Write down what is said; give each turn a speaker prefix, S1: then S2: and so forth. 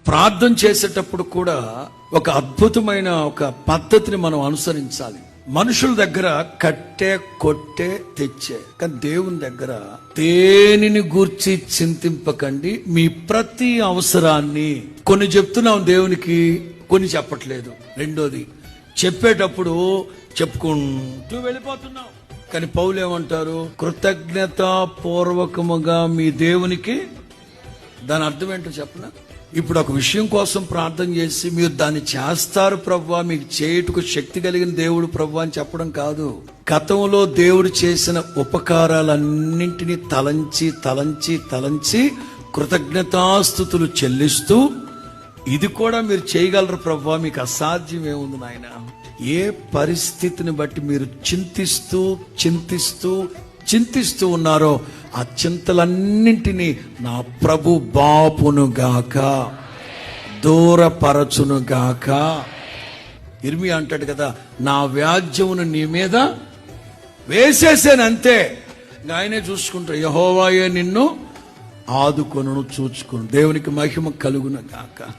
S1: ప్రార్థన చేసేటప్పుడు కూడా ఒక అద్భుతమైన ఒక పద్ధతిని మనం అనుసరించాలి. మనుషుల దగ్గర కట్టే, కొట్టే, తెచ్చే, కానీ దేవుని దగ్గర దేనిని గూర్చి చింతింపకండి, మీ ప్రతి అవసరాన్ని. కొన్ని చెప్తున్నాం దేవునికి, కొన్ని చెప్పట్లేదు. రెండోది, చెప్పేటప్పుడు చెప్పుకుంటూ వెళ్ళిపోతున్నాం. కానీ పౌలు ఏమంటారు? కృతజ్ఞత పూర్వకముగా మీ దేవునికి. దాని అర్థం ఏంటో చెప్పనా? ఇప్పుడు ఒక విషయం కోసం ప్రార్థన చేసి మీరు దాన్ని చేస్తారు ప్రభువా, మీకు చేయుటకు శక్తి కలిగిన దేవుడు ప్రభువా అని చెప్పడం కాదు. గతంలో దేవుడు చేసిన ఉపకారాలన్నింటినీ తలంచి తలంచి తలంచి కృతజ్ఞతాస్తుతులు చెల్లిస్తూ, ఇది కూడా మీరు చేయగలరు ప్రభువా, మీకు అసాధ్యం ఏముంది నాయన. ఏ పరిస్థితిని బట్టి మీరు చింతిస్తూ చింతిస్తూ చింతిస్తూ ఉన్నారో ఆ చింతలన్నింటినీ నా ప్రభు బాపునుగాక, దూరపరచునుగాక. ఇర్మియా అంటాడు కదా, నా వ్యాజ్యమును నీ మీద వేసేసాను అంతే, ఆయనే చూసుకుంటా. యెహోవాయే నిన్ను ఆదుకొనును, చూచుకును. దేవునికి మహిమ కలుగును గాక.